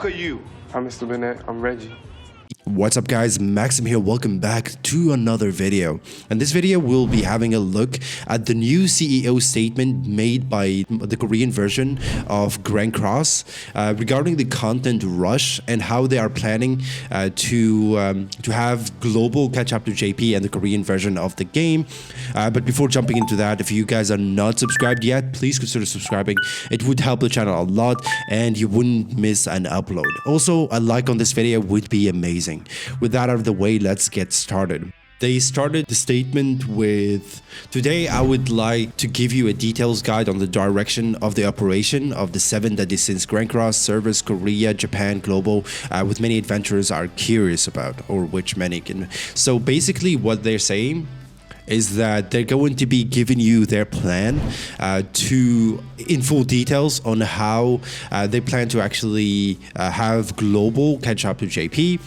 fuck are you? I'm Mr. Bennett. I'm Reggie. What's up guys, Maxim here, welcome back to another video. And this video we'll be having a look at the new CEO statement made by the Korean version of Grand Cross regarding the content rush and how they are planning to have global catch up to JP and the Korean version of the game. But before jumping into that, if you guys are not subscribed yet, please consider subscribing. It would help the channel a lot and you wouldn't miss an upload. Also, a like on this video would be amazing. With that out of the way, let's get started. They started the statement with, today I would like to give you a details guide on the direction of the operation of the 7 that is since Grand Cross service Korea, Japan, global, with many adventurers are curious about, or which many can. So basically what they're saying is that they're going to be giving you their plan in full details on how they plan to actually have global catch up to JP.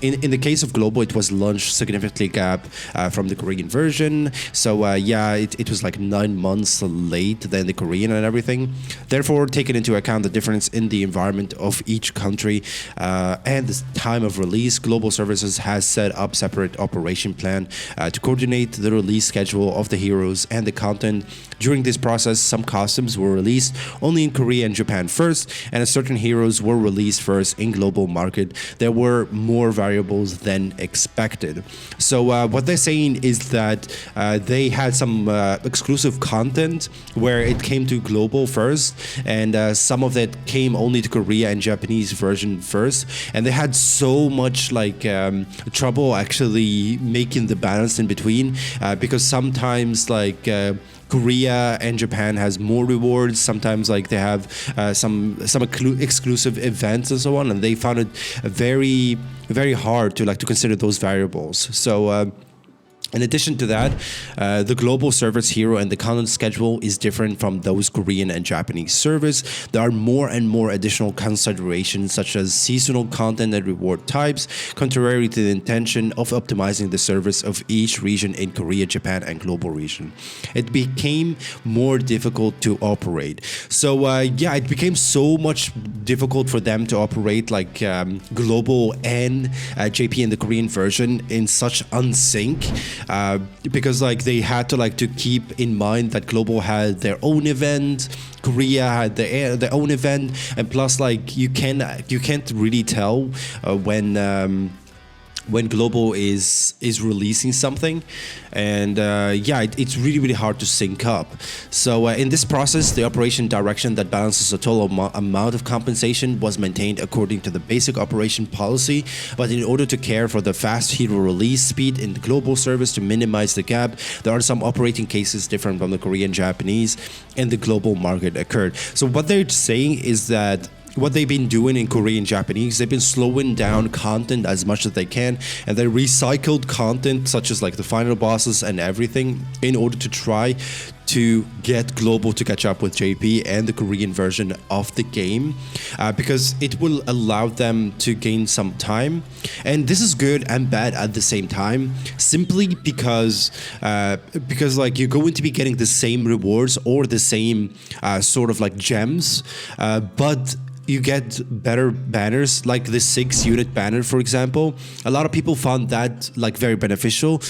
In the case of global, it was launched significantly gap from the Korean version. So yeah, it was like 9 months late than the Korean and everything. Therefore, taking into account the difference in the environment of each country and the time of release, Global Services has set up separate operation plan to coordinate the release schedule of the heroes and the content. During this process, some costumes were released only in Korea and Japan first, and certain heroes were released first in global market. There were more variables than expected. So what they're saying is that they had some exclusive content where it came to global first, and some of that came only to Korea and Japanese version first, and they had so much like trouble actually making the balance in between because sometimes like Korea and Japan has more rewards. Sometimes like they have some exclusive events and so on, and they found it very hard to consider those variables. So in addition to that, the global service hero and the content schedule is different from those Korean and Japanese service. There are more and more additional considerations such as seasonal content and reward types, contrary to the intention of optimizing the service of each region in Korea, Japan, and global region. It became more difficult to operate. So yeah, it became so much difficult for them to operate like global and JP and the Korean version in such unsync. Because like they had to keep in mind that global had their own event, Korea had their own event, and plus like you can't really tell when global is releasing something, and yeah, it's really hard to sync up. So in this process, the operation direction that balances the total amount of compensation was maintained according to the basic operation policy, but in order to care for the fast hero release speed in the global service to minimize the gap, there are some operating cases different from the Korean, Japanese, and the global market occurred. So what they're saying is that what they've been doing in Korean, Japanese, they've been slowing down content as much as they can, and they recycled content such as like the final bosses and everything in order to try to get global to catch up with JP and the Korean version of the game, because it will allow them to gain some time. And this is good and bad at the same time, simply because like you're going to be getting the same rewards or the same sort of like gems, but you get better banners, like the 6-unit banner, for example. A lot of people found that like very beneficial,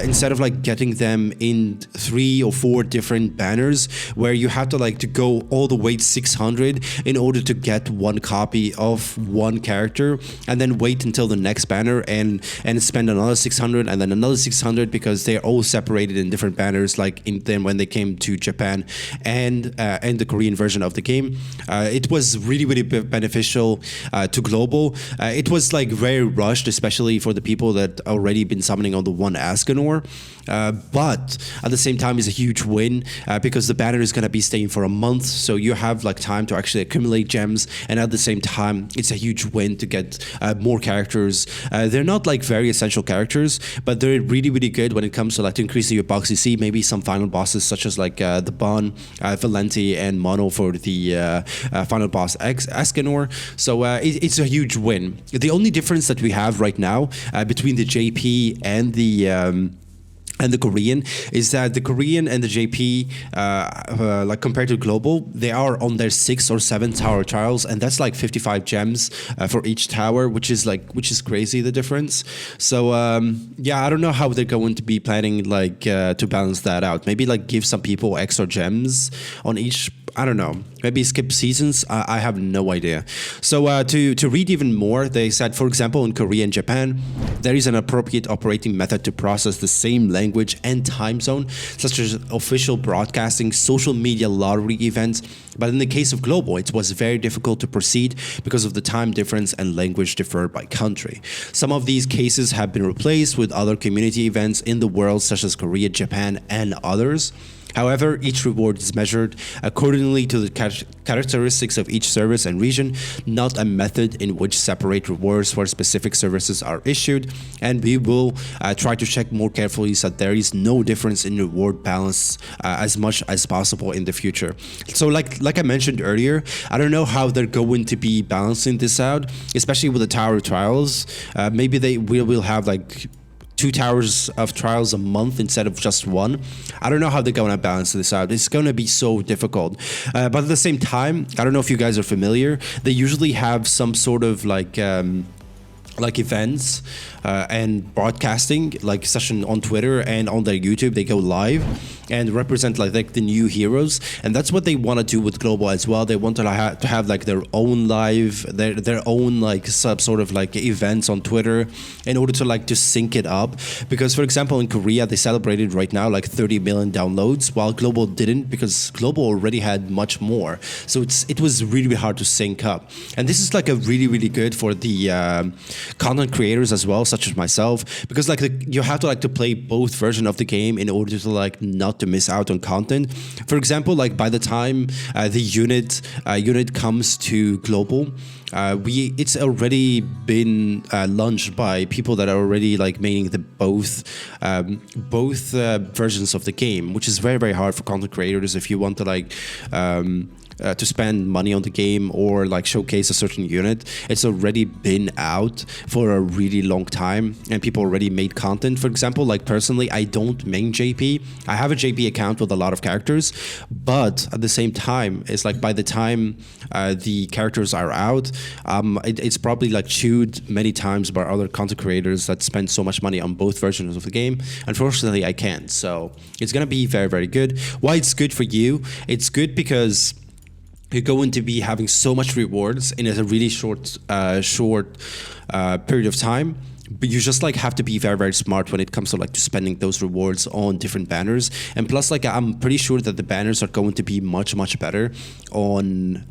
instead of like getting them in 3 or 4 different banners where you have to go all the way to 600 in order to get one copy of one character, and then wait until the next banner and spend another 600 and then another 600, because they're all separated in different banners. Then when they came to Japan and the Korean version of the game, it was really beneficial to global. It was like very rushed, especially for the people that already been summoning on the one Ascanor, but at the same time is a huge win, because the banner is going to be staying for a month, so you have like time to actually accumulate gems, and at the same time it's a huge win to get more characters. They're not like very essential characters, but they're really good when it comes to like increasing your box CC. Maybe some final bosses such as like the Bon, Valenti, and Mono for the final boss Ascanor. So it's a huge win. The only difference that we have right now between the JP and the and the Korean is that the Korean and the JP, like compared to global, they are on their 6 or 7 tower trials, and that's like 55 gems for each tower, which is crazy, the difference. So yeah, I don't know how they're going to be planning like to balance that out. Maybe like give some people extra gems on each. I don't know. Maybe skip seasons. I have no idea. So to read even more, they said, for example, in Korea and Japan, there is an appropriate operating method to process the same language and time zone, such as official broadcasting, social media lottery events. But in the case of global, it was very difficult to proceed because of the time difference and language differed by country. Some of these cases have been replaced with other community events in the world, such as Korea, Japan, and others. However, each reward is measured accordingly to the characteristics of each service and region, not a method in which separate rewards for specific services are issued. And we will try to check more carefully so that there is no difference in reward balance as much as possible in the future. So like I mentioned earlier, I don't know how they're going to be balancing this out, especially with the tower trials. Maybe they will have like 2 towers of trials a month instead of just 1. I don't know how they're going to balance this out. It's going to be so difficult. But at the same time, I don't know if you guys are familiar. They usually have some sort of like events and broadcasting like session on Twitter and on their YouTube. They go live and represent like the new heroes, and that's what they want to do with global as well. They want to have like their own live, their own like sort of like events on Twitter in order to like to sync it up. Because for example, in Korea, they celebrated right now like 30 million downloads, while global didn't, because global already had much more. So it was really hard to sync up, and this is like a really good for the content creators as well, such as myself, because like you have to like to play both versions of the game in order to like not to miss out on content. For example, like by the time the unit comes to global, it's already been launched by people that are already like making the both versions of the game, which is very hard for content creators if you want to like to spend money on the game or like showcase a certain unit. It's already been out for a really long time and people already made content. For example, like personally, I don't main JP. I have a JP account with a lot of characters, but at the same time, it's like by the time the characters are out, it's probably like chewed many times by other content creators that spend so much money on both versions of the game. Unfortunately, I can't. So it's going to be very good. Why it's good for you? It's good because you're going to be having so much rewards in a really short period of time. But you just like have to be very smart when it comes to like to spending those rewards on different banners. And plus, like I'm pretty sure that the banners are going to be much better on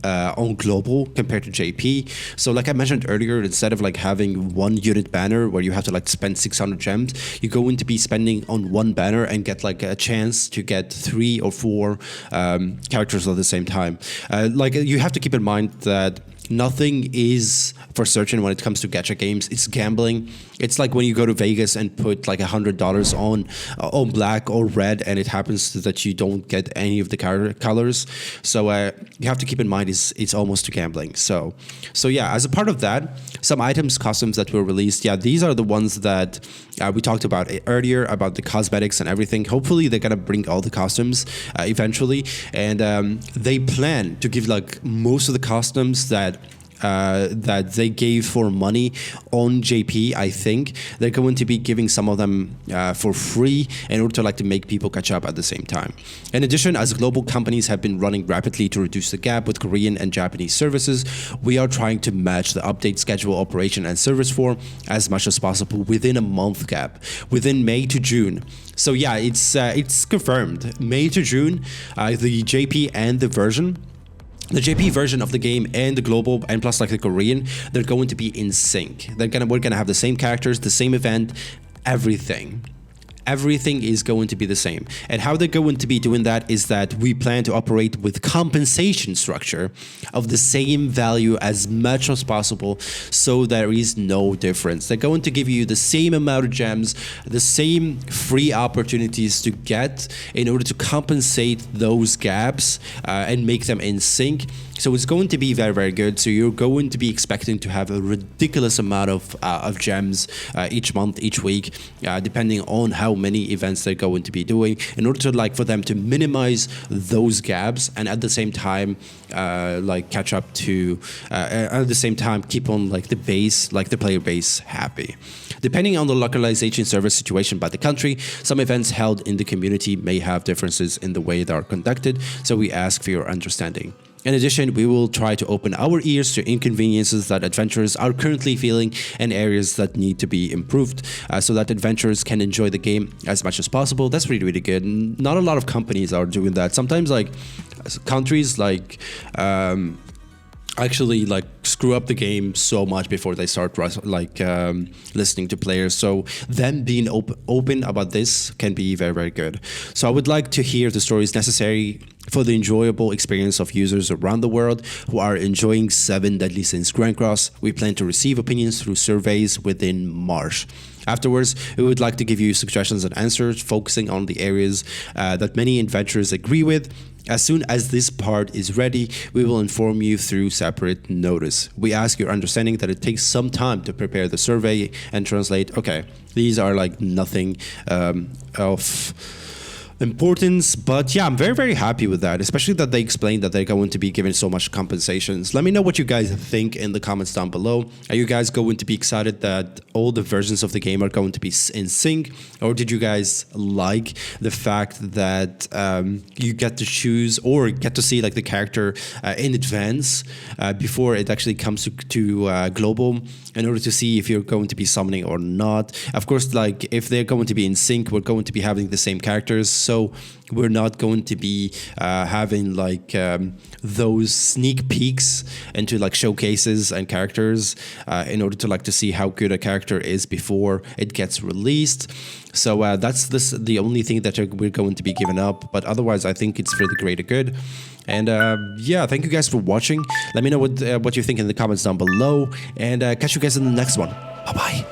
global compared to JP. So like I mentioned earlier, instead of like having one unit banner where you have to like spend 600 gems, you're going to be spending on one banner and get like a chance to get 3 or 4 characters at the same time. Like you have to keep in mind that nothing is for certain when it comes to gacha games. It's gambling. It's like when you go to Vegas and put like $100 on black or red, and it happens that you don't get any of the colors. So you have to keep in mind it's almost gambling. So yeah, as a part of that, some items, costumes that were released. Yeah, these are the ones that we talked about earlier, about the cosmetics and everything. Hopefully they're gonna bring all the costumes eventually, and they plan to give like most of the costumes that they gave for money on JP. I think they're going to be giving some of them for free in order to like to make people catch up at the same time. In addition, as global companies have been running rapidly to reduce the gap with Korean and Japanese services, we are trying to match the update schedule, operation, and service form as much as possible within a month gap, within May to June. So yeah, it's confirmed. May to June, the JP and the JP version of the game and the global and plus like the Korean, they're going to be in sync. We're gonna have the same characters, the same event, everything. Everything is going to be the same. And how they're going to be doing that is that we plan to operate with compensation structure of the same value as much as possible, so there is no difference. They're going to give you the same amount of gems, the same free opportunities to get in order to compensate those gaps and make them in sync. So it's going to be very good. So you're going to be expecting to have a ridiculous amount of gems each month, each week, depending on how how many events they're going to be doing in order to like for them to minimize those gaps and at the same time like catch up to at the same time keep on like the base, like the player base happy. Depending on the localization server situation by the country, some events held in the community may have differences in the way they are conducted, so we ask for your understanding. In addition, we will try to open our ears to inconveniences that adventurers are currently feeling and areas that need to be improved so that adventurers can enjoy the game as much as possible. That's really, really good. Not a lot of companies are doing that. Sometimes like countries like actually like screw up the game so much before they start like listening to players, so them being open about this can be very, very good. So I would like to hear the stories necessary for the enjoyable experience of users around the world who are enjoying 7 Deadly Sins Grand Cross. We plan to receive opinions through surveys within March. Afterwards, we would like to give you suggestions and answers focusing on the areas that many adventurers agree with. As soon as this part is ready, we will inform you through separate notice. We ask your understanding that it takes some time to prepare the survey and translate. Okay, these are like nothing of importance, but yeah, I'm very, very happy with that, especially that they explained that they're going to be given so much compensations. Let me know what you guys think in the comments down below. Are you guys going to be excited that all the versions of the game are going to be in sync, or did you guys like the fact that you get to choose or get to see like the character in advance before it actually comes to global, in order to see if you're going to be summoning or not? Of course, like if they're going to be in sync, we're going to be having the same characters, so we're not going to be having like those sneak peeks into like showcases and characters in order to like to see how good a character is before it gets released. So that's the only thing that we're going to be giving up, but otherwise I think it's for the greater good. And yeah, thank you guys for watching. Let me know what you think in the comments down below, and catch you guys in the next one. Bye bye.